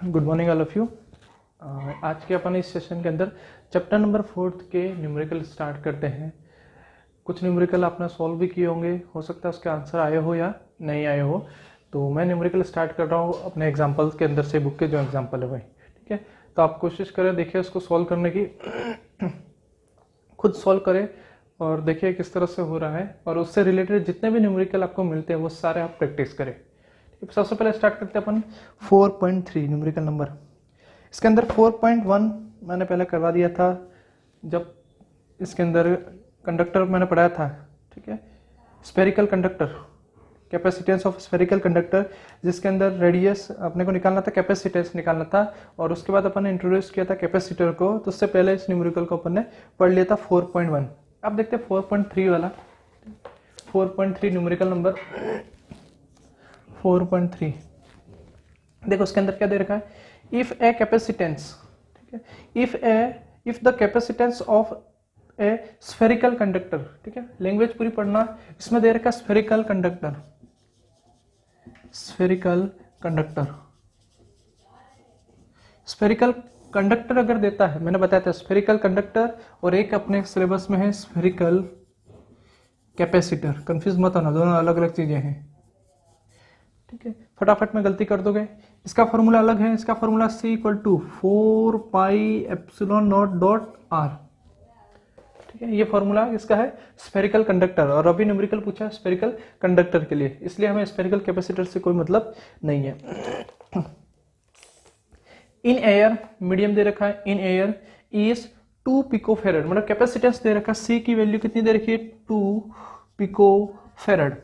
Good morning all of you. आज के अपन इस सेशन के अंदर चैप्टर नंबर 4 के न्यूमेरिकल स्टार्ट करते हैं। कुछ न्यूमेरिकल आपने सॉल्व भी किए होंगे, हो सकता है उसके आंसर आए हो या नहीं आए हो। तो मैं न्यूमेरिकल स्टार्ट कर रहा हूँ अपने एग्जाम्पल्स के अंदर से, बुक के जो एग्जाम्पल है भाई, ठीक है। तो आप कोशिश करें, देखिए उसको सॉल्व करने की, खुद सॉल्व करें और देखिए किस तरह से हो रहा है, और उससे रिलेटेड जितने भी न्यूमेरिकल आपको मिलते हैं वो सारे आप प्रैक्टिस करें। सबसे पहले स्टार्ट करते हैं अपन 4.3 न्यूमेरिकल नंबर। इसके अंदर 4.1 मैंने पहले करवा दिया था जब इसके अंदर कंडक्टर मैंने पढ़ाया था, ठीक है। Spherical conductor, capacitance of spherical conductor, जिसके अंदर रेडियस अपने को निकालना था, कैपेसिटेंस निकालना था, और उसके बाद अपन ने इंट्रोड्यूस किया था कैपेसिटर को। तो उससे पहले इस न्यूमेरिकल को अपन ने पढ़ लिया था 4.1। अब देखते हैं 4.3 वाला, 4.3 न्यूमेरिकल नंबर 4.3। देखो उसके अंदर क्या दे रखा है, इफ ए कैपेसिटेंस, ठीक है, if the capacitance of A spherical conductor, ठीक है, लैंग्वेज पूरी पढ़ना। इसमें दे रखा है spherical conductor, spherical conductor, spherical conductor अगर देता है, मैंने बताया था स्फेरिकल कंडक्टर, और एक अपने सिलेबस में है स्फेरिकल कैपेसिटर। कंफ्यूज मत होना, दोनों अलग अलग चीजें हैं, ठीक है। फटाफट में गलती कर दोगे। इसका फॉर्मूला अलग है, इसका formula C = 4 pi epsilon naught dot are, ठीक है। ये फॉर्मूला इसका है स्फेरिकल कंडक्टर, और अभी न्यूमेरिकल पूछा है स्फेरिकल कंडक्टर के लिए, इसलिए हमें स्फेरिकल कैपेसिटर से कोई मतलब नहीं है। इन एयर, मीडियम दे रखा है, इन एयर इज 2 पिकोफेरेड, मतलब कैपेसिटेंस दे रखा है, C की वैल्यू कितनी दे रखी है, 2 पिकोफेरेड।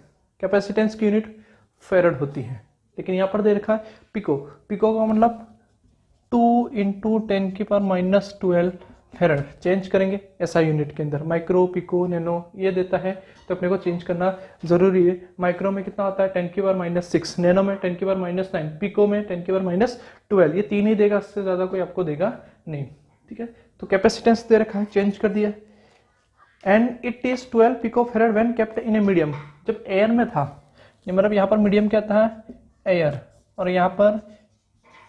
कैपेसिटेंस की यूनिट फेरेड होती है, लेकिन यहां पर दे रखा है पिको। पिको का मतलब 2 × 10⁻12 फेरेड। चेंज करेंगे ऐसा यूनिट के अंदर, माइक्रो, पिको, नैनो ये देता है, तो अपने को चेंज करना जरूरी है। माइक्रो में कितना होता है 10⁻6, नैनो में 10⁻9, पिको में 10⁻12। ये तीन ही देगा, इससे ज्यादा कोई आपको देगा नहीं, ठीक है। तो कैपेसिटेंस दे रखा है, चेंज कर दिया। And it is 12 picofarad when kept in a medium, जब एयर में था, ये मतलब यहाँ पर मीडियम क्या था, एयर, और यहाँ पर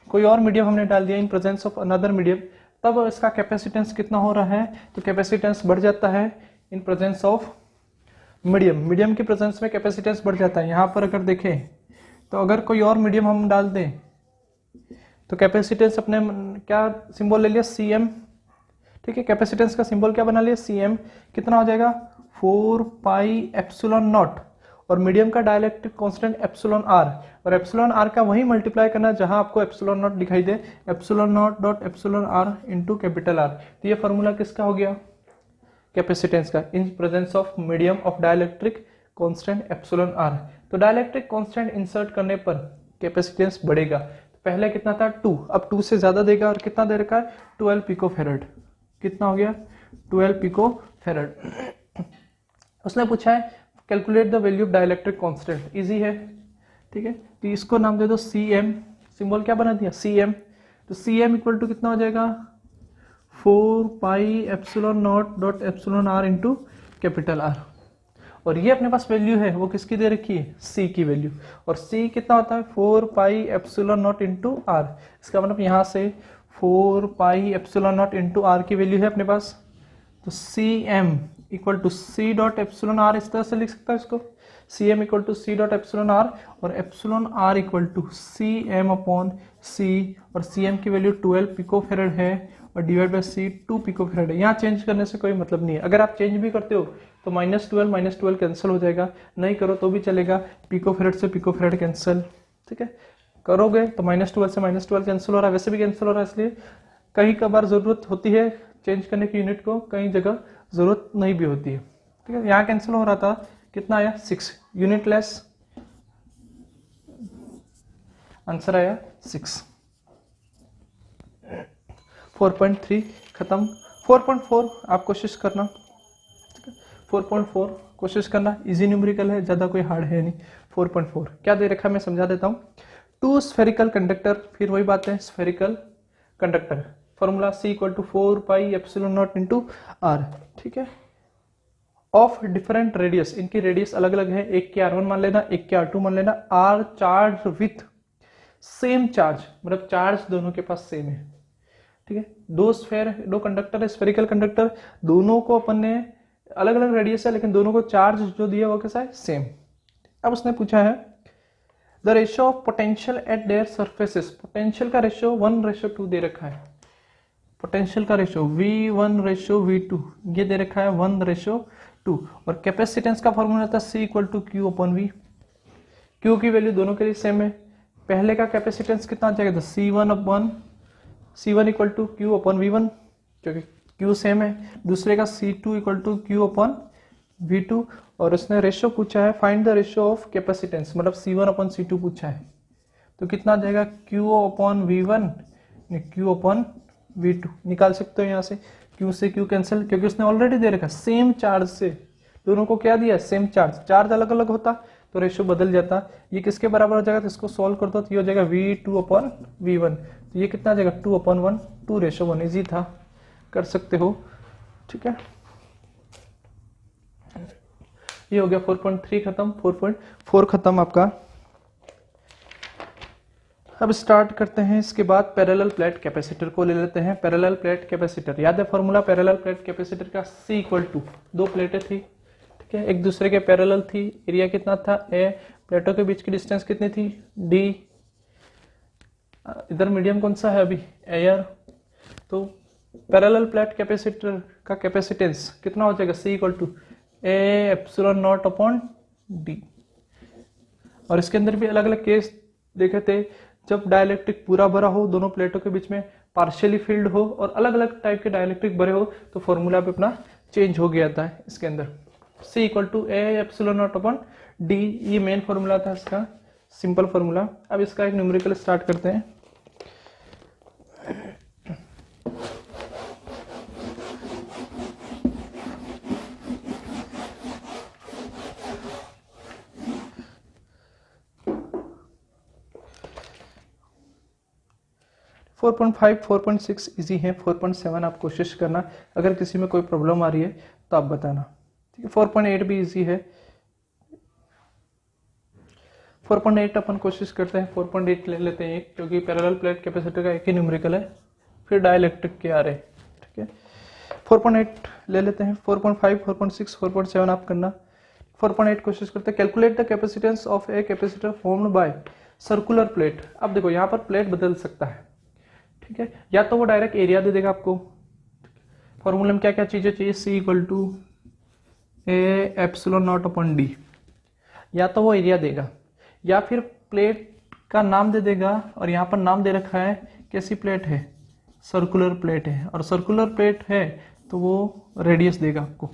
कोई और मीडियम हमने डाल दिया इन प्रेजेंस ऑफ अनदर मीडियम, तब इसका कैपेसिटेंस कितना हो रहा है, तो कैपेसिटेंस बढ़ जाता है इन प्रेजेंस ऑफ मीडियम। मीडियम की प्रेजेंस में कैपेसिटेंस बढ़ जाता है। यहाँ पर अगर देखें तो अगर कोई और मीडियम हम डाल दें तो कैपेसिटेंस अपने क्या सिंबल ले लिया, CM, ठीक है। कैपेसिटेंस का सिंबल क्या बना लिया, CM। कितना हो जाएगा 4 पाई एप्सिलॉन नॉट, और मीडियम का डाइलेक्ट्रिक कांस्टेंट एप्सिलॉन आर, और एप्सिलॉन आर का वही मल्टीप्लाई करना जहां आपको एप्सिलॉन नॉट दिखाई दे, epsilon naught dot epsilon are into capital r. तो ये फॉर्मूला किसका हो गया, कैपेसिटेंस का, in presence of medium of dielectric constant epsilon r. तो डाइलेक्ट्रिक कांस्टेंट इंसर्ट करने पर कैपेसिटेंस बढ़ेगा। तो पहले कितना था 2, अब 2 से ज्यादा देगा, और कितना दे रखा है 12 पिकोफेरेड। कितना हो गया 12 पिकोफेरेड। उसने पूछा है calculate the value of dielectric constant, easy है, ठीक है। तो इसको नाम दे दो CM, सिंबल क्या बना दिया CM। तो CM = कितना हो जाएगा 4 pi epsilon naught dot epsilon are into capital R. और ये अपने पास वैल्यू है, वो किसकी दे रखी है, C की वैल्यू, और C कितना होता है 4 pi epsilon naught into R. इसका मतलब यहाँ से 4 pi epsilon naught into R की वैल्यू है अपने पास। तो CM = C dot epsilon R, इस तरह से लिख सकता है इसको, CM = C dot epsilon are, और एप्सिलॉन आर = CM/C, और CM की वैल्यू 12 पिकोफेरेड है, और डिवाइड बाय C 2 पिकोफेरेड है। यहाँ चेंज करने से कोई मतलब नहीं है। अगर आप चेंज भी करते हो तो -12 कैंसिल हो जाएगा, नहीं करो तो भी चलेगा, पिकोफेरेड से पिकोफेरेड कैंसिल, ठीक है। करोगे तो -12 से -12 कैंसिल हो रहा है, वैसे भी कैंसिल हो रहा है, इसलिए कहीं कभार जरूरत होती है चेंज करने की यूनिट को, कई जगह जरूरत नहीं भी होती है, ठीक है। यहाँ कैंसिल हो रहा था, कितना आया 6, यूनिट लेस, आंसर आया 6। 4.3 खत्म। 4.4 आप कोशिश करना, 4.4 कोशिश करना, इजी न्यूमेरिकल है, ज्यादा कोई हार्ड है नहीं। 4.4 क्या दे रखा है मैं समझा देता हूँ। 2 स्फेरिकल कंडक्टर, फिर वही बात है, spherical conductor, formula C = 4 pi epsilon naught into R, ठीक है। ऑफ डिफरेंट रेडियस, इनकी रेडियस अलग अलग है, एक के R1 मान लेना, एक के R2 मान लेना। Are charge with same charge, मतलब चार्ज दोनों के पास सेम है, ठीक है। दो कंडक्टर है, स्फेरिकल कंडक्टर, दोनों को अपन ने अलग अलग रेडियस है लेकिन दोनों को चार्ज जो दिया वो कैसा है, सेम। अब उसने पूछा है the ratio of potential at there surfaces, potential का रेशियो 1:2 दे रखा है, पोटेंशियल का रेशियो V1:V2 ये दे रखा है 1:2, और कैपेसिटेंस का फॉर्मूला था C=Q/V। Q की वैल्यू दोनों के लिए सेम है। पहले का कैपेसिटेंस कितना आ जाएगा, C1/Q/V1 क्योंकि Q सेम है। दूसरे का C2=Q/V2, और उसने रेशियो पूछा है find the ratio of capacitance, मतलब C1/C2 पूछा है, तो कितना आ जाएगा Q/V1 Q/V2 निकाल सकते हो यहाँ से, Q से Q कैंसिल, क्योंकि उसने ऑलरेडी दे रखा सेम चार्ज से दोनों को क्या दिया, सेम चार्ज। चार्ज अलग अलग होता तो रेशियो बदल जाता। ये किसके बराबर हो जाएगा, तो इसको सॉल्व कर दो तो ये हो जाएगा V2/V1, तो ये कितना आ जाएगा 2/1, 2:1। इजी था, कर सकते हो, ठीक है। ये हो गया 4.3 खत्म, 4.4 खत्म आपका। अब स्टार्ट करते हैं इसके बाद पैरेलल प्लेट कैपेसिटर को ले लेते हैं। पैरेलल प्लेट कैपेसिटर, याद है फॉर्मूला पैरेलल प्लेट कैपेसिटर का, C=, दो प्लेटें थी, ठीक है, एक दूसरे के पैरेलल थी, एरिया कितना था A, प्लेटों के बीच की डिस्टेंस कितनी थी D, इधर मीडियम कौन सा है अभी, एयर। तो पैरेलल प्लेट कैपेसिटर का कैपेसिटेंस कितना हो जाएगा, C=A/0/D। और इसके अंदर भी अलग अलग केस देखे थे, जब डाइलेक्ट्रिक पूरा भरा हो, दोनों प्लेटों के बीच में पार्शियली फिल्ड हो और अलग अलग टाइप के डाइलेक्ट्रिक भरे हो, तो फॉर्मूला भी अपना चेंज हो गया था इसके अंदर। C=A/0/D, ये मेन फॉर्मूला था इसका, सिंपल फॉर्मूला। अब इसका एक न्यूमेरिकल स्टार्ट करते हैं। 4.5, 4.6 इजी है, 4.7 आप कोशिश करना, अगर किसी में कोई प्रॉब्लम आ रही है तो आप बताना, ठीक है। 4.8 भी इजी है, 4.8 अपन कोशिश करते हैं, 4.8 ले लेते हैं एक, क्योंकि पैरेलल प्लेट कैपेसिटर का एक ही न्यूमेरिकल है, फिर डाइलेक्ट्रिक के आ रहे, ठीक है। 4.8 ले लेते हैं, 4.5, 4.6, 4.7 आप करना। 4.8 कोशिश करते हैं, calculate the capacitance of a capacitor formed by circular plate. अब देखो यहाँ पर प्लेट बदल सकता है, ठीक है, या तो वो डायरेक्ट एरिया दे देगा आपको, फॉर्मूले में क्या क्या चीजें चाहिए, C=A/0/D, या तो वो एरिया देगा या फिर प्लेट का नाम दे देगा, और यहाँ पर नाम दे रखा है कैसी प्लेट है, सर्कुलर प्लेट है, और सर्कुलर प्लेट है तो वो रेडियस देगा आपको,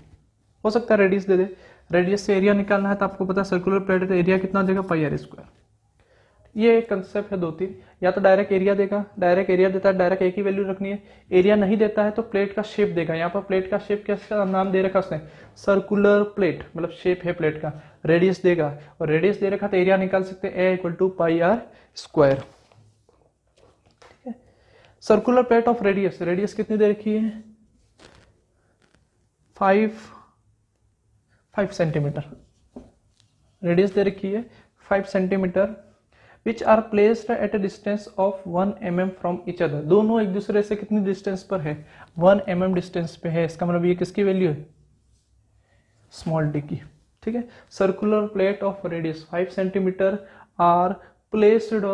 हो सकता है रेडियस दे दे। रेडियस से एरिया निकालना है तो आपको पता है सर्कुलर प्लेट है तो एरिया कितना देगा, πr²। ये एक कंसेप्ट है, 2-3, या तो डायरेक्ट एरिया देगा, डायरेक्ट एरिया देता है डायरेक्ट एक ही वैल्यू रखनी है, एरिया नहीं देता है तो प्लेट का शेप देगा। यहाँ पर प्लेट का शेप कैसा नाम दे रखा उसने, सर्कुलर प्लेट, मतलब शेप है प्लेट का, रेडियस देगा, और रेडियस दे रखा तो एरिया निकाल सकते हैं A=πr², ठीक है। Circular plate of radius, radius कितनी दे रखी है, 5 सेंटीमीटर रेडियस दे रखी है, 5 centimetre, which are placed at a distance of 1 mm from each other. दोनों एक दूसरे से कितनी डिस्टेंस पर है, 1 mm डिस्टेंस पे है, इसका मतलब ये किसकी वैल्यू है, स्मॉल d की, ठीक है। Circular plate of radius 5 centimetre are placed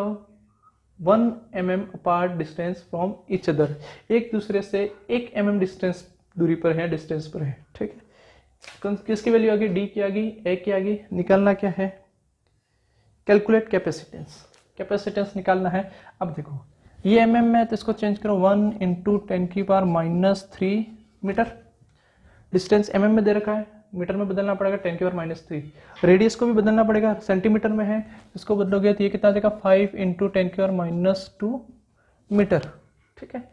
1 mm apart distance from each other, एक दूसरे से 1 mm डिस्टेंस दूरी पर है, डिस्टेंस पर है, ठीक है। किसकी वैल्यू आ गई, d की आ गई, a की आ गई, निकालना क्या है, कैलकुलेट कैपेसिटेंस, कैपेसिटेंस निकालना है। अब देखो ये mm में तो इसको चेंज करो, 1 × 10⁻³ मीटर, डिस्टेंस mm में दे रखा है, मीटर में बदलना पड़ेगा 10⁻³ रेडियस को भी बदलना पड़ेगा, सेंटीमीटर में है, इसको बदलोगे तो ये कितना देगा 5 × 10⁻² मीटर, ठीक है।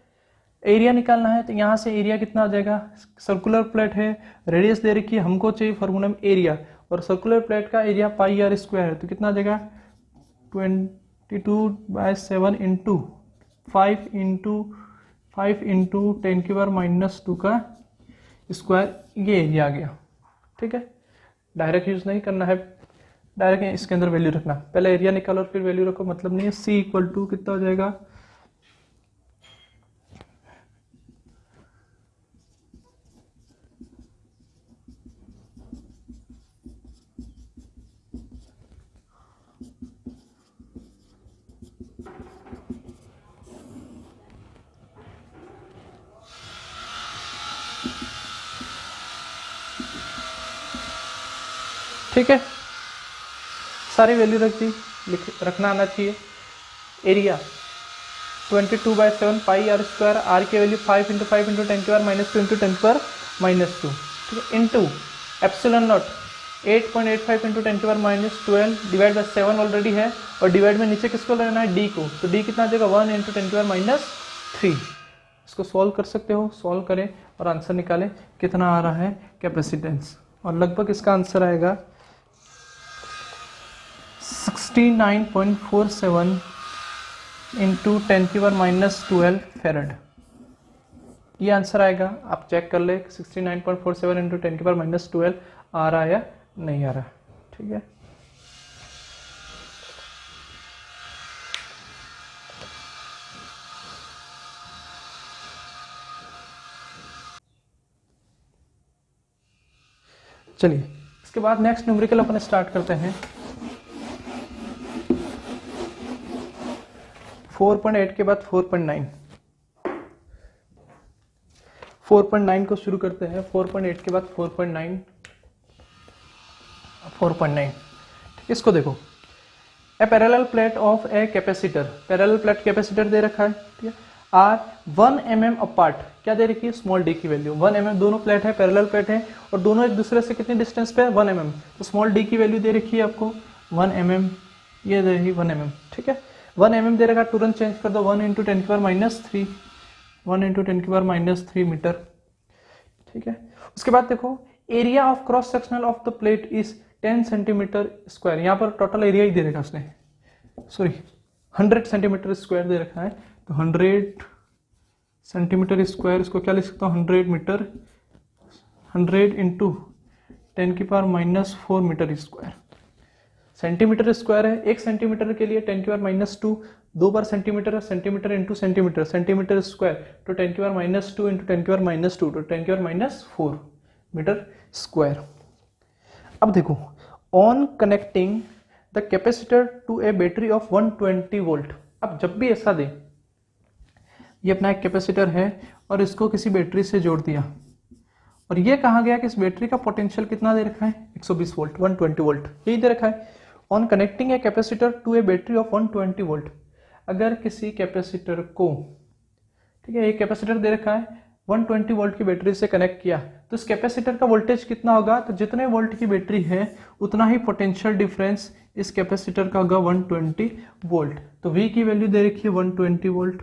एरिया निकालना है तो यहाँ से एरिया कितना आ जाएगा, सर्कुलर प्लेट है, रेडियस दे रखी है, हमको चाहिए फॉर्मूला में एरिया, और सर्कुलर प्लेट का एरिया πr² है, तो कितना आ जाएगा 22/7 × 5 × 10⁻² का स्क्वायर, ये एरिया आ गया, ठीक है। डायरेक्ट यूज नहीं करना है, डायरेक्ट इसके अंदर वैल्यू रखना, पहले एरिया निकालो और फिर वैल्यू रखो, मतलब नहीं है। सी इक्वल टू कितना हो जाएगा, ठीक है, सारी वैल्यू रख दी, रखना आना चाहिए। Area 22/7 pi R square, R की वैल्यू 5 × 5 × 10 की पावर -2 × 10 की पावर -2, ठीक है, इंटू एप्सिलॉन नॉट 8.85 × 10 की पावर -12 डिवाइड बाय 7 ऑलरेडी है, और डिवाइड में नीचे किसको लेना है, डी को, तो डी कितना आ जाएगा 1 × 10 की पावर -3। इसको सॉल्व कर सकते हो, सॉल्व करें और आंसर निकालें कितना आ रहा है कैपेसिटेंस, और लगभग इसका आंसर आएगा 69.47 इंटू 10 की पावर -12 फेरेड, ये आंसर आएगा। आप चेक कर ले 69.47 इंटू 10 की पावर -12 आ रहा है या नहीं आ रहा, ठीक है। चलिए इसके बाद नेक्स्ट न्यूमेरिकल अपन स्टार्ट करते हैं। 4.8 के बाद 4.9, 4.9 को शुरू करते हैं। 4.8 के बाद 4.9, 4.9, ठीक है। इसको देखो, a parallel plate of a capacitor, parallel plate capacitor दे रखा है, ठीक है, आर 1 mm अपार्ट, क्या दे रखी है, स्मॉल डी की वैल्यू 1 mm, दोनों प्लेट है, पैरेलल प्लेट है, और दोनों एक दूसरे से कितनी डिस्टेंस पे है, 1 mm, तो स्मॉल डी की वैल्यू दे रखी है आपको 1 mm, ये दे रही 1 mm, ठीक है। 1 mm दे रखा, तुरंत चेंज कर दो, 1 × 10 की पावर -3, 1 × 10 की पावर -3 मीटर, ठीक है। उसके बाद देखो, area of cross sectional of the plate is 10 centimetre square, यहाँ पर टोटल एरिया ही दे रखा उसने, सॉरी 100 सेंटीमीटर स्क्वायर दे रखा है, तो 100 सेंटीमीटर स्क्वायर, इसको क्या लिख सकता हूँ, 100 मीटर, 100 इंटू 10 की power -4 metre square, centimetre square है, 1 सेंटीमीटर के लिए 10 की पावर -2, 2 बार सेंटीमीटर है, centimetre into centimetre, centimetre square, तो 10 की पावर -2 इंटू 10 की पावर -2, तो 10 की पावर -4 मीटर स्क्वायर। अब देखो, on connecting the capacitor to a battery of 120 volt, अब जब भी ऐसा दे, ये अपना एक कैपेसिटर है और इसको किसी बैटरी से जोड़ दिया, और ये कहा गया कि इस बैटरी का पोटेंशियल कितना दे रखा है, 120 वोल्ट, 120 वोल्ट, यही दे रखा है। On connecting a capacitor to a battery of 120 volt, अगर किसी कैपेसिटर को, ठीक है, एक कैपेसिटर दे रखा है, 120 वोल्ट की बैटरी से कनेक्ट किया, तो इस कैपेसिटर का वोल्टेज कितना होगा, तो जितने वोल्ट की बैटरी है उतना ही पोटेंशियल डिफरेंस इस कैपेसिटर का होगा 120 वोल्ट, तो V की वैल्यू दे रखी है 120 वोल्ट,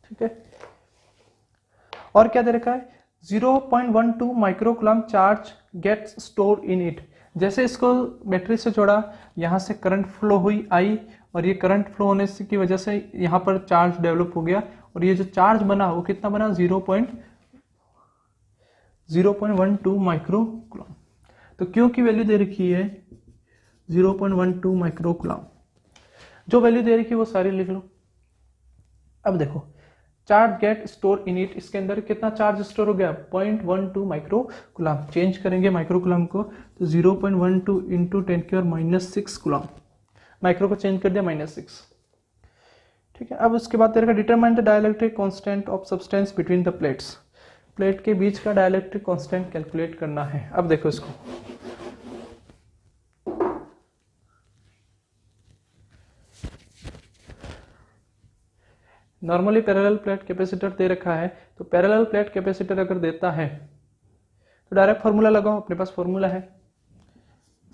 ठीक है। और क्या दे रखा है, 0.12 microcoulomb charge gets store in it, जैसे इसको बैटरी से जोड़ा, यहाँ से करंट फ्लो हुई आई, और ये करंट फ्लो होने की वजह से यहाँ पर चार्ज डेवलप हो गया, और ये जो चार्ज बना वो कितना बना, 0.12 माइक्रोकूलम, तो क्यू की वैल्यू दे रखी है 0.12 माइक्रोकूलम, जो वैल्यू दे रखी है वो सारी लिख लो। अब देखो, charge get store in it, इसके अंदर कितना चार्ज स्टोर हो गया, 0.12 माइक्रोकूलम, चेंज करेंगे माइक्रोकूलम को, तो 0.12 इंटू 10 की पावर -6 कूलम, माइक्रो को चेंज कर दिया -6, ठीक है। अब उसके बाद तेरे का determine the dielectric constant of substance between the plates, plate के बीच का डाइलेक्ट्रिक कांस्टेंट कैलकुलेट करना है। अब देखो इसको, नॉर्मली पैरेलल प्लेट कैपेसिटर दे रखा है, तो पैरेलल प्लेट कैपेसिटर अगर देता है तो डायरेक्ट फॉर्मूला लगाओ, अपने पास फॉर्मूला है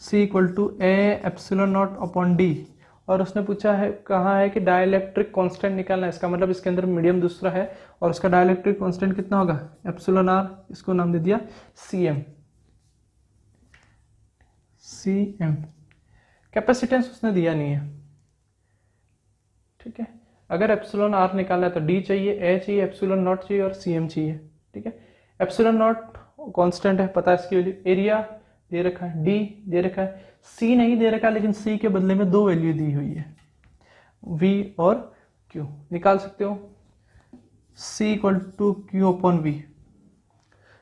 C = A/ε0/d, और उसने पूछा है, कहा है कि डाइलेक्ट्रिक कांस्टेंट निकालना है, इसका मतलब इसके अंदर मीडियम दूसरा है, और उसका डाइलेक्ट्रिक कांस्टेंट कितना होगा, εr, इसको नाम दे दिया Cm, कैपेसिटेंस उसने दिया नहीं है, ठीक है। अगर εr निकालना है तो d चाहिए, a चाहिए, ε0 चाहिए और Cm चाहिए, ठीक है। ε0 कांस्टेंट है, पता है इसकी वैल्यू, एरिया दे रखा है, डी दे रखा है, सी नहीं दे रखा है, लेकिन सी के बदले में 2 वैल्यू दी हुई है, V और Q। निकाल सकते हो C equal to Q upon V,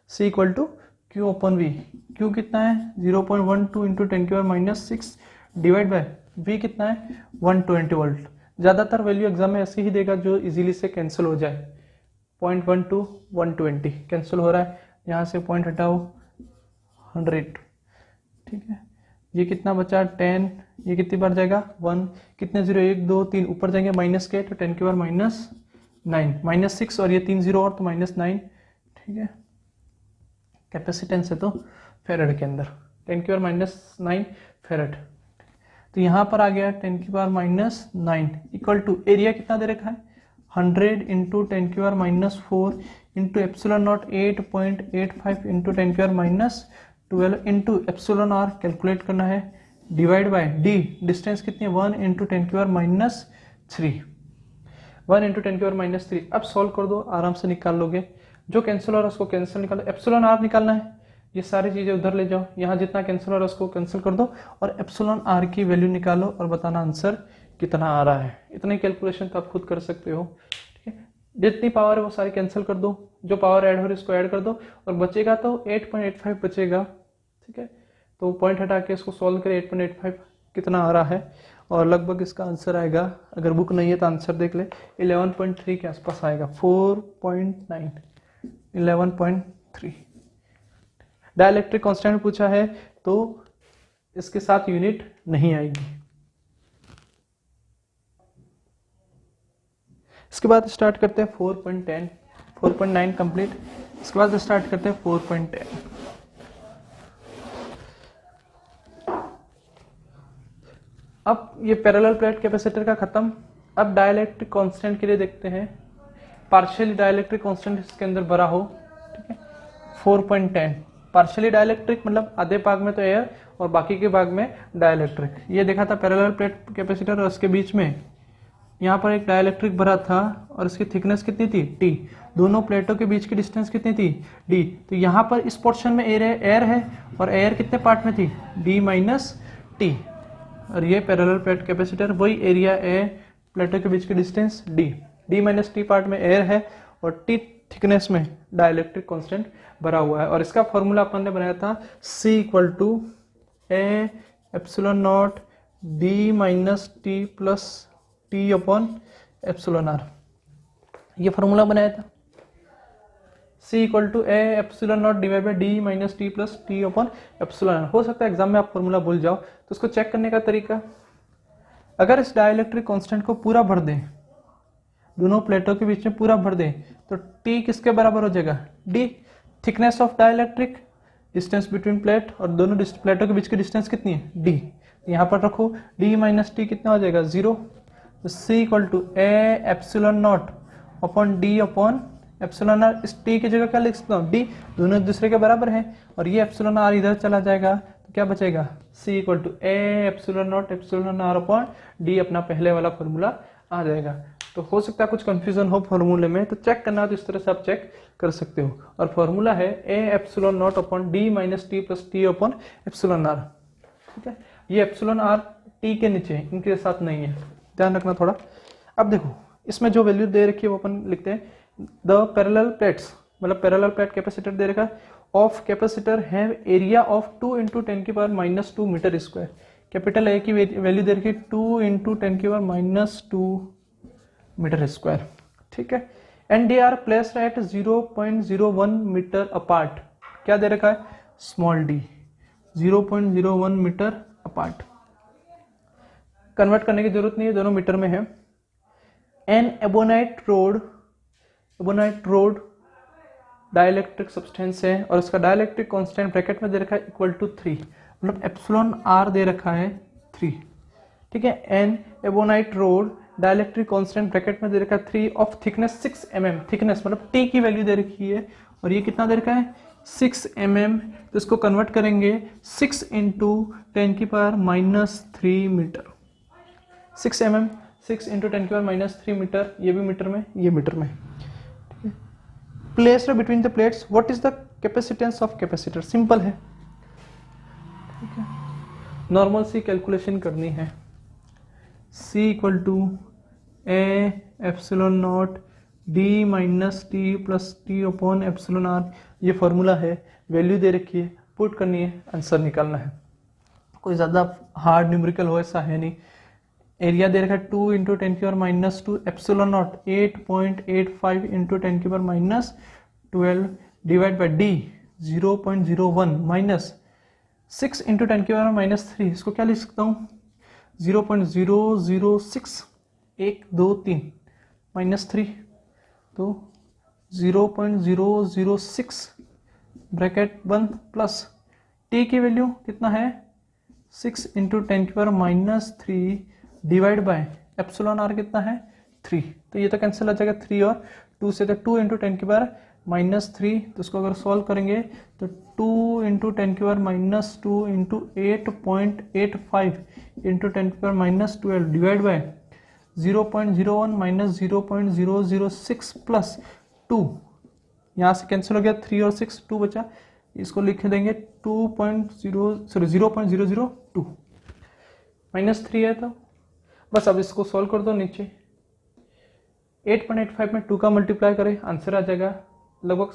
C equal to Q upon V. Q कितना है 0.12 इंटू 10⁻⁻6 डिवाइड बाय V कितना है 120 वोल्ट। ज़्यादातर वैल्यू एग्जाम में ऐसे ही देगा जो इजीली से कैंसिल हो जाए। 0.12 120 कैंसिल हो रहा है, यहाँ से पॉइंट हटाओ 100, ठीक है। ये कितना बचा 10, ये कितनी बार जाएगा 1, कितने 0 1 2 3 ऊपर जाएंगे माइनस के, तो 10⁻⁻9 -6 और ये 3 0 और तो -9, ठीक है। कैपेसिटेंस है तो फेरेड के अंदर 10⁻�9 फेरेड, तो यहाँ पर आ गया 10⁻⁹ इक्वल टू एरिया कितना दे रखा है 100 into 10⁻⁴ into epsilon naught 8.85 into 10⁻12 into epsilon R calculate करना है, डिवाइड बाय डी डिस्टेंस कितनी है 1 इंटू 10⁻3 1 इंटू 10⁻3। अब सॉल्व कर दो, आराम से निकाल लोगे। जो कैंसिल हो रहा है उसको कैंसिल निकालो, एप्सिलॉन आर निकालना है, ये सारी चीजें उधर ले जाओ, यहाँ जितना कैंसिल हो रहा है उसको कैंसिल कर दो और एप्सिलॉन आर की वैल्यू निकालो और बताना आंसर कितना आ रहा है। इतनी कैलकुलेशन तो आप खुद कर सकते हो, ठीक है। जितनी पावर है वो सारी कैंसिल कर दो, जो पावर ऐड हो रही है उसको ऐड कर दो और बचेगा तो 8.85 बचेगा, ठीक है। तो पॉइंट हटा के इसको सॉल्व करें, 8.85 कितना आ रहा है और लगभग इसका आंसर आएगा, अगर बुक नहीं है तो आंसर देख ले, 11.3 के आसपास आएगा, 4.9 11.3। डाइलेक्ट्रिक कांस्टेंट पूछा है तो इसके साथ यूनिट नहीं आएगी। इसके बाद स्टार्ट करते हैं 4.10, 4.9 कंप्लीट। इसके बाद स्टार्ट करते हैं 4.10। अब ये पैरेलल प्लेट कैपेसिटर का खत्म। अब डाइलेक्ट्रिक कांस्टेंट के लिए देखते हैं, पार्शियली डाइलेक्ट्रिक कांस्टेंट इसके अंदर भरा हो, ठीक है। 4.10 पार्शियली डाइलेक्ट्रिक मतलब आधे भाग में तो एयर और बाकी के भाग में डाइलेक्ट्रिक। ये देखा था पैरेलल प्लेट कैपेसिटर और उसके बीच में यहाँ पर एक डाइलेक्ट्रिक भरा था और इसकी थिकनेस कितनी थी T, दोनों प्लेटों के बीच की डिस्टेंस कितनी थी D। तो यहाँ पर इस पोर्शन में एयर है और एयर कितने पार्ट में थी D माइनस T, और ये पैरेलल प्लेट कैपेसिटर वही एरिया ए, प्लेटों के बीच की distance D minus T part में एयर है और T थिकनेस में डाइलेक्ट्रिक कांस्टेंट भरा हुआ है। और इसका फॉर्मूला अपन ने बनाया था C equal to A epsilon naught D minus T plus T upon epsilon R, ये फॉर्मूला बनाया था। C equal to A epsilon naught divide by D minus T plus T upon epsilon R. हो सकता है exam में आप formula भूल जाओ, तो उसको चेक करने का तरीका, अगर इस डाइलेक्ट्रिक कांस्टेंट को पूरा भर दें, दोनों प्लेटों के बीच में पूरा भर दें, तो T किसके बराबर हो जाएगा D, thickness of dielectric, distance between plate, और दोनों प्लेटों के बीच की डिस्टेंस कितनी है D। यहाँ पर रखो D माइनस T कितना हो जाएगा 0, तो C equal to A epsilon not upon D upon epsilon R. इस T की जगह क्या लिख सकता हूँ D, दोनों एक दूसरे के बराबर हैं और ये एप्सिलॉन आर इधर चला जाएगा, तो क्या बचेगा C equal to A epsilon naught epsilon R upon D, अपना पहले वाला फॉर्मूला आ जाएगा। तो हो सकता है कुछ कंफ्यूजन हो फॉर्मूले में, तो चेक करना तो इस तरह से आप चेक कर सकते हो। और फॉर्मूला है A epsilon not upon D minus T plus T upon epsilon R, ठीक है। ये एप्सिलॉन आर T के नीचे, इनके साथ नहीं है, ध्यान रखना थोड़ा। अब देखो इसमें जो वैल्यू दे रखी है वो अपन लिखते हैं, द पैरेलल प्लेट्स, मतलब पैरेलल प्लेट कैपेसिटर दे रखा है, of capacitor have area of 2 into 10⁻⁻2 metre square. Capital A की वैल्यू दे रखी है 2 इंटू 10⁻⁻2 मीटर स्क्वायर, ठीक है। And they are placed at 0.01 metre apart. क्या दे रखा है small d, 0.01 metre apart. Convert करने की जरूरत नहीं है, दोनों मीटर में है। An ebonite rod dielectric substance है और उसका डाइलेक्ट्रिक कांस्टेंट ब्रैकेट में दे रखा है इक्वल टू 3, मतलब एप्सिलॉन आर दे रखा है 3, ठीक है। An ebonite rod dielectric constant bracket में दे रखा है 3 ऑफ थिकनेस 6 mm, थिकनेस मतलब T की वैल्यू दे रखी है और ये कितना दे रखा है 6 mm, तो इसको कन्वर्ट करेंगे 6 into 10⁻³ metre, 6 mm 6 into 10⁻³ metre, ये भी मीटर में, ये मीटर में, ठीक है। Placed between the plates, what is the capacitance of capacitor, simple है, नॉर्मल सी कैलकुलेशन करनी है। C equal to A epsilon naught D minus T plus T upon epsilon R, ये फॉर्मूला है, वैल्यू दे रखी है, पुट करनी है, आंसर निकालना है। कोई ज़्यादा हार्ड न्यूमेरिकल हो ऐसा है नहीं। एरिया दे रखा है 2 इंटू 10 की power minus 2, epsilon naught 8.85 into 10 की power minus 12 divide by D 0.01 minus 6 into 10 की पावर माइनस 3, इसको क्या लिख सकता हूँ 0.006 1 2 3 माइनस 3, तो 0.006 ब्रैकेट बंद प्लस टी की वैल्यू कितना है 6 इंटू 10 की power minus 3 divide by epsilon R कितना है 3, तो ये तो कैंसिल हो जाएगा 3 और 2 से, तो 2 इंटू 10 की पावर माइनस 3, तो उसको अगर सॉल्व करेंगे तो 2 इंटू 10 की पावर माइनस 2 इंटू 8.85 इंटू 10 की power minus 12 divide by 0.01 minus 0.006 plus 2, यहाँ से कैंसिल हो गया 3 और 6 2 बचा, इसको लिख देंगे 0.002 माइनस 3 है, तो बस अब इसको सॉल्व कर दो। नीचे 8.85 में 2 का मल्टीप्लाई करें, आंसर आ जाएगा लगभग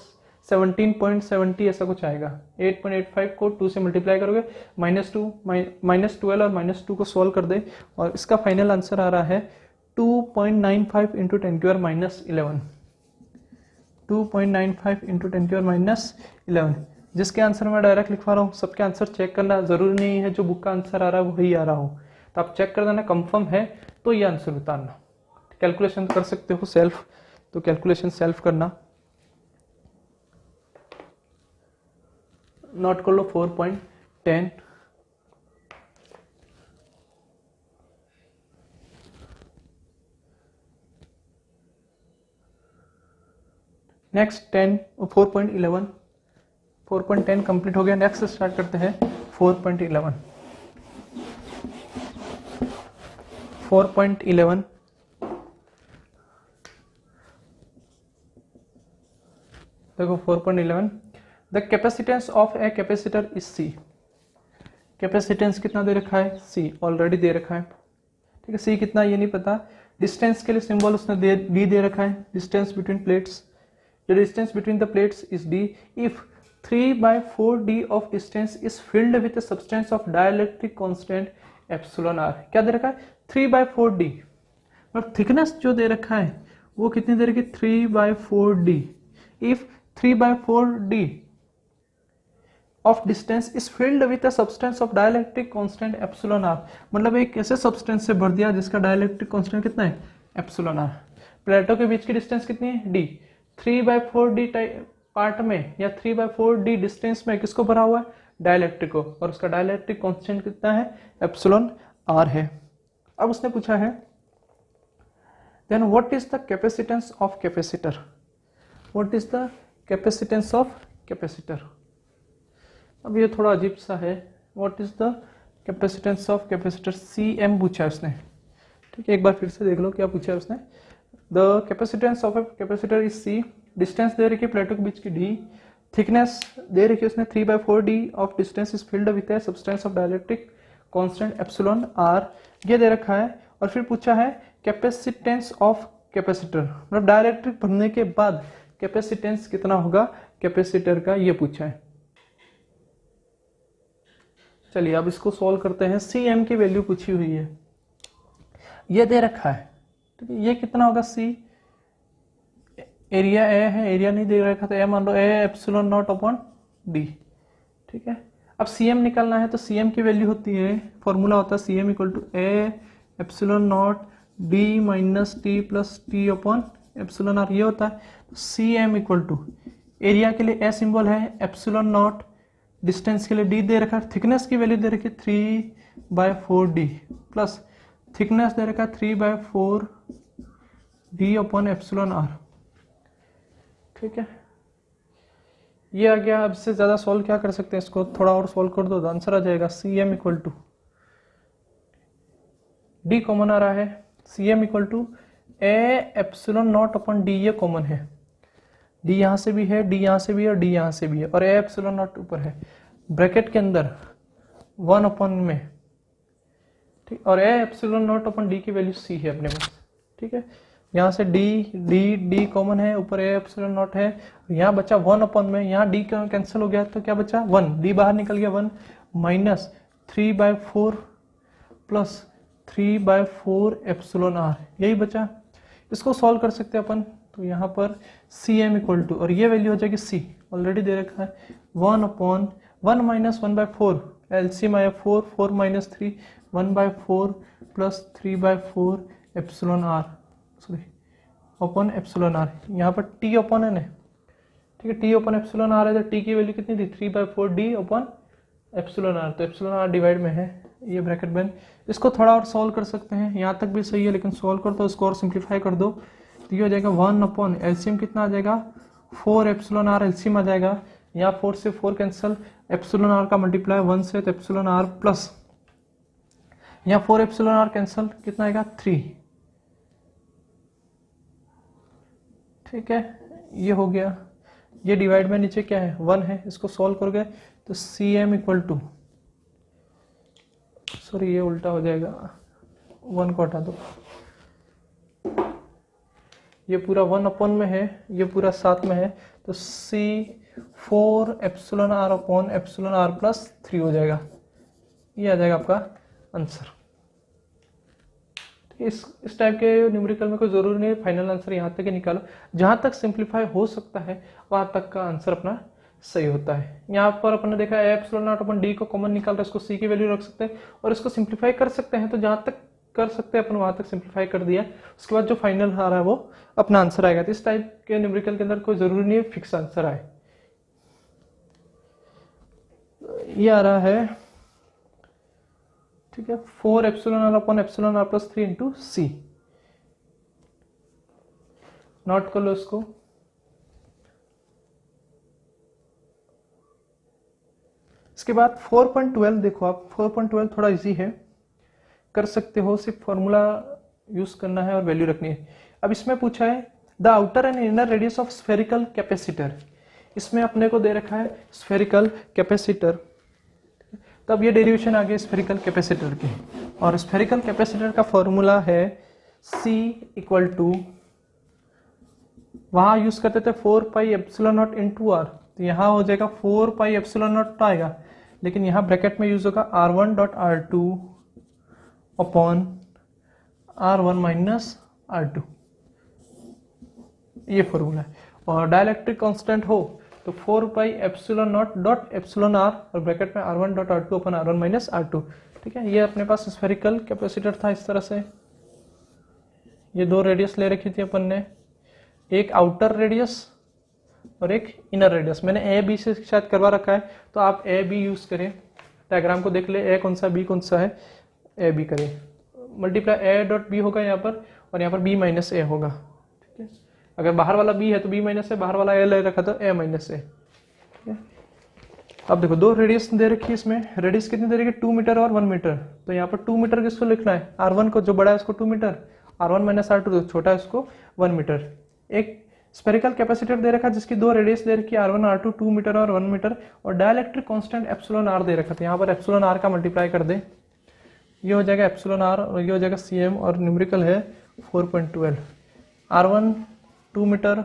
17.70 ऐसा कुछ आएगा। 8.85 को 2 से मल्टीप्लाई करोगे माइनस 12 और माइनस 2 को सॉल्व कर दे, और इसका फाइनल आंसर आ रहा है 2.95 इंटू 10 की पावर माइनस 11, 2.95 इंटू 10 की पावर माइनस 11। जिसके आंसर मैं डायरेक्ट लिखवा रहा हूँ, सबके आंसर चेक करना जरूरी नहीं है जो बुक का आंसर आ रहा है वही आ रहा हो, तो आप चेक कर देना, कंफर्म है तो ये आंसर उतारना। कैलकुलेशन कर सकते हो सेल्फ, तो कैलकुलेशन सेल्फ करना, नोट कर लो 4.10। नेक्स्ट 4.11, 4.10 कंप्लीट हो गया। नेक्स्ट स्टार्ट करते हैं 4.11। 4.11 देखो 4.11, the capacitance of a capacitor is C। Capacitance कितना दे रखा है C, ऑलरेडी दे रखा है, ठीक है। C कितना ये नहीं पता। डिस्टेंस के लिए सिंबल उसने D दे रखा है, distance between plates, the distance between the plates is D if 3/4D of distance is filled with a substance of dielectric constant epsilon R. क्या दे रखा है 3/4D, और थिकनेस जो दे रखा है वो कितनी दे रखी 3/4D if 3/4D of distance is filled with a substance of dielectric constant epsilon R. मतलब एक ऐसे सब्सटेंस से भर दिया जिसका डाइलेक्ट्रिक कांस्टेंट कितना है एप्सिलॉन आर। प्लेटों के बीच की डिस्टेंस कितनी है D, 3/4D पार्ट में या 3/4D डिस्टेंस में किसको भरा हुआ है डाइलेक्ट्रिक को, और उसका डाइलेक्ट्रिक कांस्टेंट कितना है एप्सिलॉन आर है। अब उसने पूछा है then what is the capacitance of capacitor, what is the capacitance of capacitor. अब ये थोड़ा अजीब सा है, what is the capacitance of capacitor, CM पूछा है उसने, ठीक है। एक बार फिर से देख लो क्या पूछा है उसने। The capacitance of a capacitor is C, distance दे रखी है प्लेटों के बीच की D, थिकनेस दे रखी है उसने 3/4D of distance is filled with a substance of dielectric constant epsilon R, ये दे रखा है। और फिर पूछा है कैपेसिटेंस ऑफ कैपेसिटर, मतलब डाइलेक्ट्रिक भरने के बाद कैपेसिटेंस कितना होगा कैपेसिटर का, ये पूछा है। चलिए अब इसको सॉल्व करते हैं। CM की वैल्यू पूछी हुई है, ये दे रखा है, ठीक है। ये कितना होगा C, एरिया A है, एरिया नहीं दे रखा तो A मान लो A epsilon not upon D, ठीक है। अब CM निकालना है तो CM की वैल्यू होती है, फॉर्मूला होता है CM equal to A epsilon naught D minus T plus T upon epsilon R, ये होता है। तो CM इक्वल टू एरिया के लिए A सिंबल है, एप्सिलॉन नॉट, डिस्टेंस के लिए D दे रखा है, थिकनेस की वैल्यू दे रखी है 3/4D प्लस थिकनेस दे रखा है 3/4D अपॉन एप्सिलॉन आर, ठीक है। ये आ गया। अब इससे ज्यादा सॉल्व क्या कर सकते हैं, इसको थोड़ा और सॉल्व कर दो तो आंसर आ जाएगा CM equal to D common आ रहा है, CM equal to A epsilon not upon D, ये कॉमन है, D यहाँ से भी है, D यहाँ से भी है और D यहाँ से भी है, और A एप्सिलॉन नॉट ऊपर है, ब्रैकेट के अंदर 1 अपॉन में ठीक, और ए एप्सिलॉन नॉट अपन डी की वैल्यू सी है अपने पास, ठीक है। यहाँ से डी कॉमन है, ऊपर ए एप्सिलॉन नॉट है, यहाँ बचा 1 अपॉन में, यहाँ डी कैंसिल हो गया तो क्या बचा 1, डी बाहर निकल गया 1 माइनस 3/4 प्लस 3/4 एप्सिलॉन आर, यही बचा। इसको सॉल्व कर सकते हैं अपन, तो यहाँ पर सी एम इक्वल टू, और ये वैल्यू हो जाएगी सी, ऑलरेडी दे रखा है 1 अपॉन 1 माइनस 1/4, एलसीएम आया 4, 4 minus 3, 1/4 plus 3/4 epsilon R, sorry upon epsilon R, यहाँ पर टी अपॉन एन है, ठीक है, टी अपॉन एप्सिलॉन आर है, तो टी की वैल्यू कितनी थी 3/4 डी अपॉन एप्सिलॉन आर, तो एप्सिलॉन आर डिवाइड में है, ये ब्रैकेट बन। इसको थोड़ा और सॉल्व कर सकते हैं, यहाँ तक भी सही है, लेकिन सॉल्व कर दो, इसको और सिंप्लीफाई कर दो, तो ये हो जाएगा 1 अपॉन एलसीएम कितना आ जाएगा 4 एप्सिलॉन आर, एलसीएम आ जाएगा, यहाँ 4 से 4 कैंसिल, एप्सिलॉन आर का मल्टीप्लाई 1 से, तो एप्सिलॉन आर प्लस यहाँ 4 एप्सिलॉन आर कैंसिल, कितना आएगा 3, ठीक है, ये हो गया। ये डिवाइड में नीचे क्या है 1 है, इसको सॉल्व करोगे तो C M equal to, sorry ये उल्टा हो जाएगा, 1 को हटा दो, ये पूरा 1 अपॉन में है, ये पूरा साथ में है, तो C 4 epsilon R upon epsilon R plus 3 हो जाएगा, ये आ जाएगा आपका आंसर। इस टाइप के न्यूमेरिकल में कोई जरूरी नहीं है फाइनल आंसर यहाँ तक ही निकालो, जहाँ तक सिंप्लीफाई हो सकता है वहाँ तक का आंसर अपना सही होता है। यहाँ पर अपन ने देखा है एप्सिलॉन नॉट अपन डी को कॉमन निकाल रहे हैं, इसको सी की वैल्यू रख सकते हैं और इसको सिंप्लीफाई कर सकते हैं, तो जहाँ तक कर सकते हैं अपन वहाँ तक सिंप्लीफाई कर दिया, उसके बाद जो फाइनल आ रहा है वो अपना आंसर आएगा। तो इस टाइप के न्यूमेरिकल के अंदर कोई जरूरी नहीं है फिक्स आंसर आए। ये आ रहा है, ठीक है, 4 epsilon R upon epsilon R plus 3 into C, note कर लो इसको। इसके बाद 4.12 देखो आप, 4.12 थोड़ा इजी है, कर सकते हो, सिर्फ फॉर्मूला यूज करना है और वैल्यू रखनी है। अब इसमें पूछा है the outer and inner radius of spherical capacitor, इसमें अपने को दे रखा है स्फेरिकल कैपेसिटर, तब ये डेरिवेशन आ गया स्फेरिकल कैपेसिटर की, और स्फेरिकल कैपेसिटर का फॉर्मूला है C इक्वल टू, वहां यूज करते थे 4 pi epsilon naught into R, तो यहाँ हो जाएगा 4 पाई एप्सिलॉन नॉट आएगा, लेकिन यहाँ ब्रैकेट में यूज होगा R1 dot R2 upon R1 minus R2, ये फॉर्मूला है। और डाइलेक्ट्रिक कांस्टेंट हो तो 4 pi epsilon naught dot epsilon are और ब्रैकेट में R1 डॉट R2 अपन R1 माइनस R2, ठीक है। ये अपने पास स्फेरिकल कैपेसिटर था इस तरह से, ये दो रेडियस ले रखी थी अपन ने, एक आउटर रेडियस और एक इनर रेडियस। मैंने ए बी से शायद करवा रखा है, तो आप ए बी यूज करें, डायग्राम को देख ले, ए कौन सा बी कौन सा है, ए बी करें, मल्टीप्लाई ए डॉट बी होगा यहाँ पर, और यहाँ पर बी माइनस ए होगा, ठीक है। अगर बाहर वाला बी है तो बी माइनस ए, बाहर वाला ए ले रखा तो ए माइनस ए, ठीक है। अब देखो दो रेडियस दे रखी है, इसमें रेडियस कितनी दे रखी है 2 मीटर और 1 मीटर, तो यहाँ पर 2 मीटर किसको लिखना है, R1 को, जो बड़ा है उसको 2 मीटर, R1 माइनस R2 जो छोटा है उसको 1 मीटर। एक स्फेरिकल कैपेसिटर दे रखा है जिसकी दो रेडियस दे रखी है R1 R2 2 मीटर और 1 मीटर, और डाइलेक्ट्रिक कांस्टेंट एप्सिलॉन आर दे रखा था, यहाँ पर एप्सिलॉन आर का मल्टीप्लाई कर दे, ये हो जाएगा एप्सिलॉन आर और ये हो जाएगा CM, और न्यूमेरिकल है 4.12, R1 2 metre,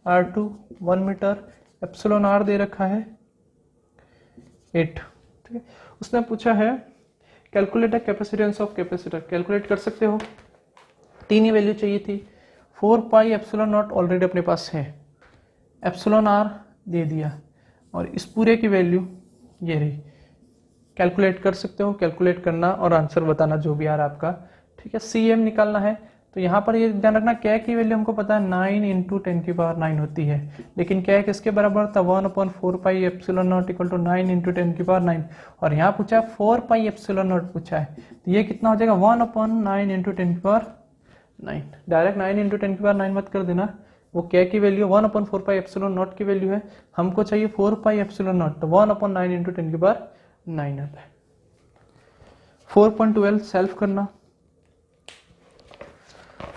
R2 1 metre, epsilon R दे रखा है 8, ठीक है। उसने पूछा है calculate capacitance of capacitor, calculate कर सकते हो, तीन ही वैल्यू चाहिए थी, 4 पाई एप्सिलॉन नॉट ऑलरेडी अपने पास है, एप्सिलॉन आर दे दिया, और इस पूरे की वैल्यू ये रही, कैलकुलेट कर सकते हो, कैलकुलेट करना और आंसर बताना जो भी आ रहा है आपका, ठीक है। CM निकालना है, तो यहाँ पर ये ध्यान रखना क्या की वैल्यू हमको पता है 9 इंटू 10⁹ होती है, लेकिन क्या किसके बराबर था 1/4 pi epsilon naught equal to 9 into 10⁹, और यहाँ पूछा है 4 पाई एप्सिलॉन नॉट पूछा है, तो ये कितना हो जाएगा 1/9 इंटू 10⁹, डायरेक्ट 9 इंटू 10⁹ मत कर देना, वो क्या की वैल्यू 1/4 पाई एप्सिलॉन नॉट की वैल्यू है, हमको चाहिए 4 पाई एप्सिलॉन नॉट, तो 1/9 इंटू 10⁹ आता है। 4.12 सेल्फ करना,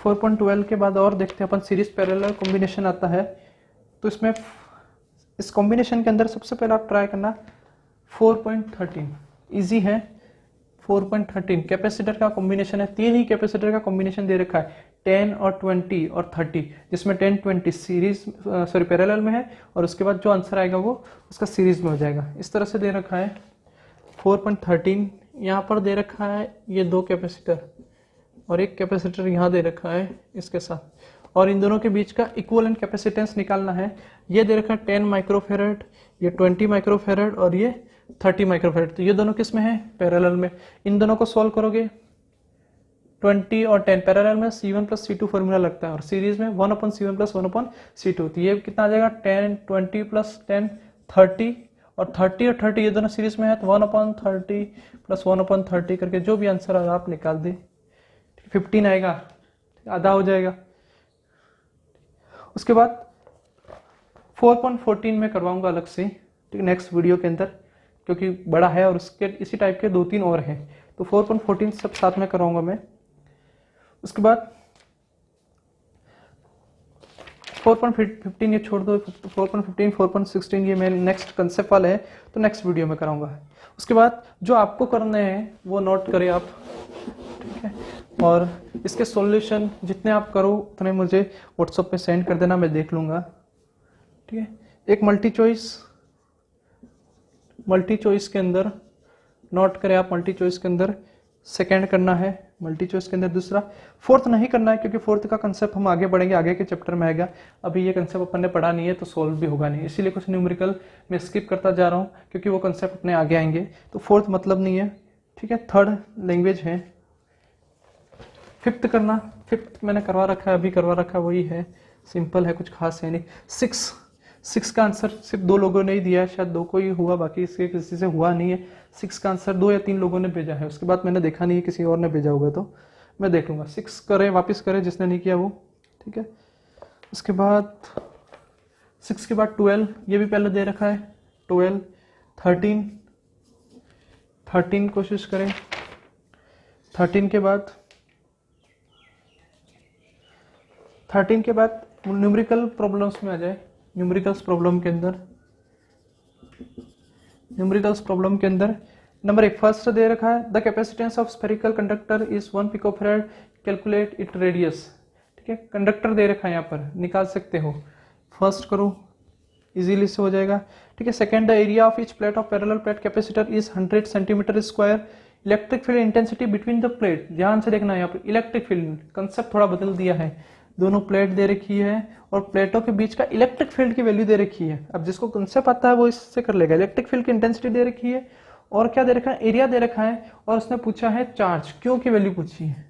4.12 के बाद और देखते हैं अपन सीरीज पैरेलल कॉम्बिनेशन आता है, तो इसमें इस कॉम्बिनेशन के अंदर सबसे पहले आप ट्राई करना 4.13, इजी है, 4.13 कैपेसिटर का कॉम्बिनेशन है, तीन ही कैपेसिटर का कॉम्बिनेशन दे रखा है 10 और 20 और 30, जिसमें 10 20 सीरीज पैरेलल में है और उसके बाद जो आंसर आएगा वो उसका सीरीज में हो जाएगा। इस तरह से दे रखा है 4.13 यहाँ पर दे रखा है, ये दो कैपेसिटर और एक कैपेसिटर यहाँ दे रखा है इसके साथ, और इन दोनों के बीच का इक्विवेलेंट कैपेसिटेंस निकालना है। ये दे रखा है 10 माइक्रोफेरेड, ये 20 माइक्रोफेरेड और ये 30 माइक्रोफेरेड। तो ये दोनों किस में है? पैरेलल में। इन दोनों को सॉल्व करोगे 20 और 10 पैरेलल में C1 प्लस C2 फॉर्मूला लगता है और सीरीज में 1/C1 प्लस 1/C2। तो ये कितना आ जाएगा 10 20 प्लस 10 30 और 30 और 30 ये दोनों सीरीज में है तो 1/30 प्लस 1/30 करके जो भी आंसर आएगा आप निकाल दे। 15 आएगा, आधा हो जाएगा। उसके बाद 4.14 में करवाऊंगा अलग से, ठीक है, नेक्स्ट वीडियो के अंदर, क्योंकि बड़ा है और उसके इसी टाइप के 2-3 और हैं, तो 4.14 सब साथ में करवाऊंगा मैं। उसके बाद 4.15 ये छोड़ दो, 4.15 4.16 ये मैं नेक्स्ट कंसेप्ट वाला है तो नेक्स्ट वीडियो में कराऊंगा। उसके बाद जो आपको करने हैं वो नोट करें आप, ठीक है, और इसके सॉल्यूशन जितने आप करो उतने मुझे व्हाट्सएप पे सेंड कर देना, मैं देख लूँगा, ठीक है। एक मल्टी चॉइस के अंदर नोट करें आप, मल्टी चॉइस के अंदर सेकेंड करना है, मल्टी चॉइस के अंदर दूसरा, फोर्थ नहीं करना है क्योंकि फोर्थ का कंसेप्ट हम आगे बढ़ेंगे, आगे के चैप्टर में आएगा। अभी ये कंसेप्ट अपन ने पढ़ा नहीं है तो सोल्व भी होगा नहीं, इसीलिए कुछ न्यूमेरिकल मैं स्किप करता जा रहा हूँ क्योंकि वो कंसेप्ट अपने आगे आएंगे, तो फोर्थ मतलब नहीं है, ठीक है। थर्ड लैंग्वेज है। फिफ्थ करना, फिफ्थ मैंने करवा रखा है, अभी करवा रखा है, वही है, सिंपल है, कुछ खास है नहीं। सिक्स का आंसर सिर्फ 2 लोगों ने ही दिया है, शायद 2 को ही हुआ, बाकी इसके किसी से हुआ नहीं है। 6 का आंसर 2 या 3 लोगों ने भेजा है, उसके बाद मैंने देखा नहीं है किसी और ने भेजा होगा तो मैं देख लूँगा। 6 करें, वापस करें जिसने नहीं किया वो, ठीक है। उसके बाद 6 के बाद 12, ये भी पहले दे रखा है 12, 13 कोशिश करें। 13 के बाद न्यूमेरिकल प्रॉब्लम्स में आ जाए। न्यूमेरिकल्स प्रॉब्लम के अंदर नंबर 1 फर्स्ट दे रखा है the capacitance of spherical conductor is 1 picofarad, calculate it radius, ठीक है। कंडक्टर दे रखा है यहाँ पर, निकाल सकते हो, फर्स्ट करो इजीली से हो जाएगा, ठीक है। Second the area of each plate of parallel plate capacitor is 100 centimetre square, electric field intensity between the plate, ध्यान से देखना है यहाँ पर इलेक्ट्रिक फील्ड कंसेप्ट थोड़ा बदल दिया है, दोनों प्लेट दे रखी है और प्लेटों के बीच का इलेक्ट्रिक फील्ड की वैल्यू दे रखी है। अब जिसको कंसेप्ट आता है वो इससे कर लेगा। इलेक्ट्रिक फील्ड की इंटेंसिटी दे रखी है और क्या दे रखा है, एरिया दे रखा है, और उसने पूछा है चार्ज, क्यों की वैल्यू पूछी है,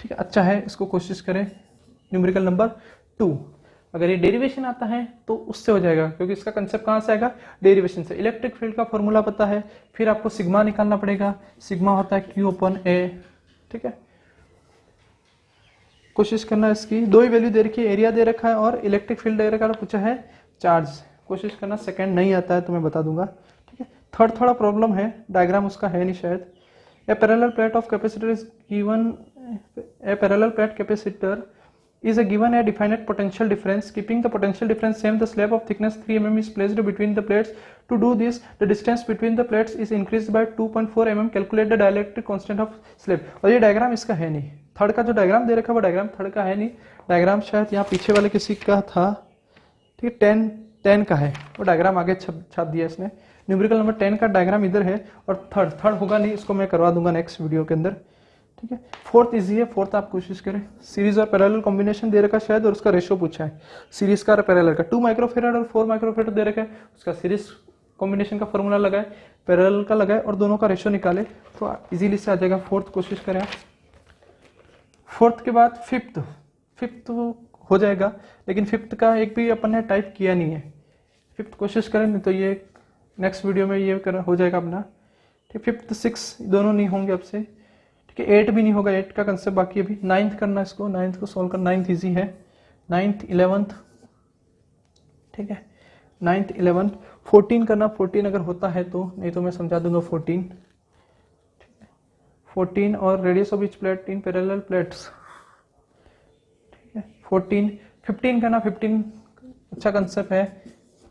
ठीक है। अच्छा है, इसको कोशिश करें। न्यूमेरिकल नंबर 2, अगर ये डेरिवेशन आता है तो उससे हो जाएगा, क्योंकि इसका कंसेप्ट कहाँ से आएगा, डेरिवेशन से। इलेक्ट्रिक फील्ड का फॉर्मूला पता है, फिर आपको सिग्मा निकालना पड़ेगा, सिग्मा होता है Q/A, ठीक है। कोशिश करना इसकी, 2 ही वैल्यू दे रखी है, एरिया दे रखा है और इलेक्ट्रिक फील्ड दे रखा है, पूछा है चार्ज, कोशिश करना। सेकंड नहीं आता है तो मैं बता दूंगा, ठीक है। थर्ड थोड़ा प्रॉब्लम है, डायग्राम उसका है नहीं शायद। A parallel plate of capacitor is given, a parallel plate capacitor is a given a definite potential difference, keeping the potential difference same, the slab of thickness 3 mm is placed between the plates. To do this, the distance between the plates is increased by 2.4 mm. Calculate the dielectric constant of slab. और ये diagram इसका है नहीं, third का जो diagram दे रखा है वो डायग्राम थर्ड का है नहीं, डायग्राम शायद यहाँ पीछे वाले किसी का था, ठीक है। 10 का है, वो डायग्राम आगे छाप दिया इसने। न्यूमेरिकल नंबर 10 का डायग्राम इधर है और थर्ड होगा नहीं, इसको मैं करवा दूंगा नेक्स्ट वीडियो के अंदर, ठीक है। फोर्थ इजी है, फोर्थ आप कोशिश करें। सीरीज और पैरेलल कॉम्बिनेशन दे रखा शायद और उसका रेशियो पूछा है, सीरीज का और पैरेलल का। 2 माइक्रोफेराड और 4 माइक्रोफेराड दे रखा है, उसका सीरीज कॉम्बिनेशन का फॉर्मूला लगाए, पैरेलल का लगाए और दोनों का रेशियो निकाले तो इजीली से आ जाएगा। फोर्थ कोशिश करें आप। फोर्थ के बाद फिफ्थ हो जाएगा, लेकिन फिफ्थ का एक भी अपन ने टाइप किया नहीं है। फिफ्थ कोशिश करें, नहीं तो ये नेक्स्ट वीडियो में ये हो जाएगा अपना, ठीक। 5th 6 दोनों नहीं होंगे आपसे, ठीक है। 8 भी नहीं होगा, 8 का कंसेप्ट बाकी अभी। 9th करना, इसको 9th को सॉल्व करना, 9th ईजी है। 9th 11th, ठीक है। 9th 11th 14 करना, 14 अगर होता है तो, नहीं तो मैं समझा दूंगा 14, ठीक है। 14 और radius of each plate in parallel plates, ठीक है। 15 करना, 15 अच्छा कंसेप्ट है,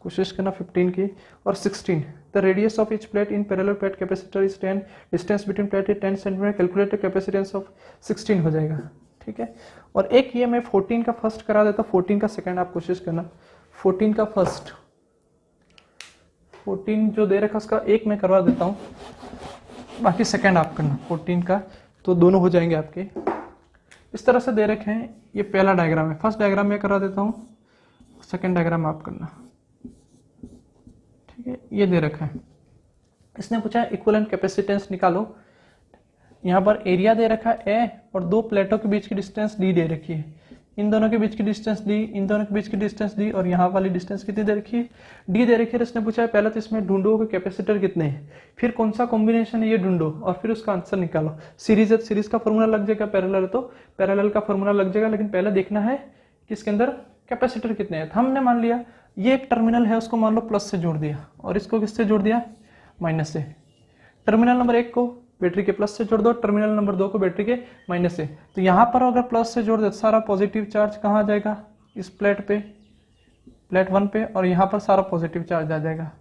कोशिश करना 15 की और 16। The radius of each plate in parallel plate capacitor is 10, distance between plate is 10 centimetre, calculated capacitance of 16 हो जाएगा। ठीक है, और एक ये मैं 14 का फर्स्ट करा देता हूँ, 14 का सेकंड आप कोशिश करना। 14 का फर्स्ट, 14 जो दे रखा उसका एक मैं करवा देता हूँ, बाकी सेकंड आप करना 14 का, तो दोनों हो जाएंगे आपके। इस तरह से दे रखे हैं, ये पहला डायग्राम है, फर्स्ट डायग्राम मैं करा देता हूँ, सेकंड डायग्राम आप करना। ठीक है, ये दे रखा है, इसने पूछा इक्विवेलेंट कैपेसिटेंस निकालो। यहाँ पर एरिया दे रखा है ए और दो प्लेटों के बीच की डिस्टेंस डी दे रखी है, इन दोनों के बीच की डिस्टेंस डी, इन दोनों के बीच की डिस्टेंस डी, और यहाँ वाली डिस्टेंस कितनी दे रखी है, डी दे रखी है। इसने पूछा है पहले तो इसमें ढूंढो कि कैपेसिटर कितने हैं, फिर कौन सा कॉम्बिनेशन है ये ढूंढो, और फिर उसका आंसर निकालो। सीरीज है, सीरीज का फॉर्मूला लग जाएगा, पैरेलल तो पैरेलल का फॉर्मूला लग जाएगा, लेकिन पहले देखना है कि इसके अंदर कैपेसिटर कितने हैं। हमने मान लिया ये एक टर्मिनल है, उसको मान लो प्लस से जोड़ दिया, और इसको किससे जोड़ दिया, माइनस से। टर्मिनल नंबर 1 को बैटरी के प्लस से जोड़ दो, टर्मिनल नंबर 2 को बैटरी के माइनस से। तो यहाँ पर अगर प्लस से जोड़ दे तो सारा पॉजिटिव चार्ज कहाँ आ जाएगा, इस प्लेट पे, प्लेट 1 पे, और यहाँ पर सारा पॉजिटिव चार्ज आ जाएगा।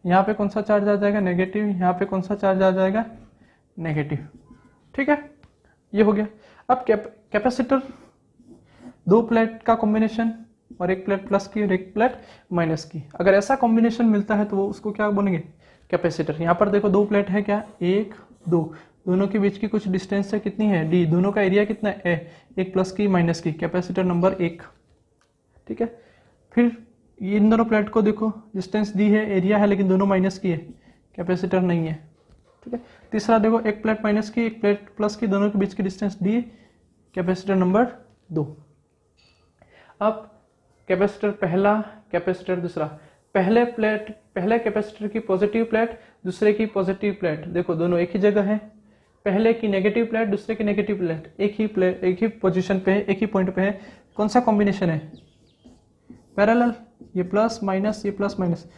यहाँ पे कौन सा चार्ज आ जाएगा, नेगेटिव, यहाँ पे कौन सा चार्ज आ जाएगा, नेगेटिव। ठीक है, ये हो गया। अब कैपेसिटर दो प्लेट का कॉम्बिनेशन, और एक प्लेट प्लस की और एक प्लेट माइनस की, अगर ऐसा कॉम्बिनेशन मिलता है तो वो उसको क्या बोलेंगे, कैपेसिटर। यहाँ पर देखो दो प्लेट है क्या, 1 2, दोनों के बीच की कुछ डिस्टेंस है, कितनी है, डी, दोनों का एरिया कितना है, ए, एक प्लस की माइनस की, कैपेसिटर नंबर 1। ठीक है, फिर इन दोनों प्लेट को देखो, डिस्टेंस दी है, एरिया है, लेकिन दोनों माइनस की है, कैपेसिटर नहीं है। ठीक है, तीसरा देखो, एक प्लेट माइनस की, एक प्लेट प्लस की, दोनों के बीच की डिस्टेंस डी, कैपेसिटर नंबर 2। अब कैपेसिटर पहला, कैपेसिटर दूसरा, पहले कैपेसिटर की पॉजिटिव प्लेट, दूसरे की पॉजिटिव प्लेट, देखो दोनों एक ही जगह है, पहले की नेगेटिव प्लेट, दूसरे की नेगेटिव प्लेट, एक ही पोजीशन पे है, एक ही पॉइंट पे है। कौन सा कॉम्बिनेशन है, पैरेलल, ये प्लस माइनस, ये प्लस माइनस।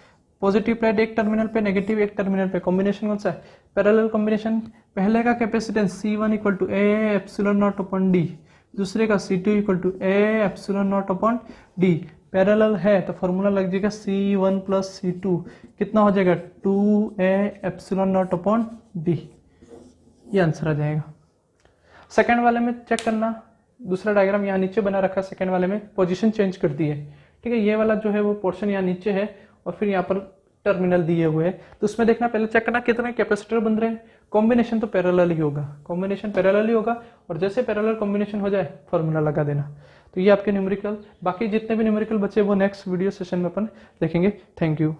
पॉजिटिव प्लेट एक टर्मिनल पे, नेगेटिव एक टर्मिनल पे, कॉम्बिनेशन कौन सा है, पैरेलल कॉम्बिनेशन। पहले का capacitance C1 equal to A epsilon not upon D, दूसरे का C2 equal to A epsilon not upon D. Parallel है तो फॉर्मूला लग जाएगा C1 प्लस C2, कितना हो जाएगा, 2a epsilon not upon D. ये आंसर आ जाएगा। सेकंड वाले में चेक करना, दूसरा डायग्राम यहाँ नीचे बना रखा है, सेकंड वाले में पोजीशन चेंज कर दी है। ठीक है, ये वाला जो है वो पोर्शन यहाँ नीचे है, और फिर यहाँ पर टर्मिनल दिए हुए हैं, तो उसमें देखना, पहले चेक करना कितने कैपेसिटर बन रहे हैं। कॉम्बिनेशन तो पैरेलल ही होगा, कॉम्बिनेशन पैरेलल ही होगा, और जैसे पैरेलल कॉम्बिनेशन हो जाए फॉर्मूला लगा देना। तो ये आपके न्यूमेरिकल, बाकी जितने भी न्यूमेरिकल बचे वो नेक्स्ट वीडियो सेशन में अपन देखेंगे। Thank you.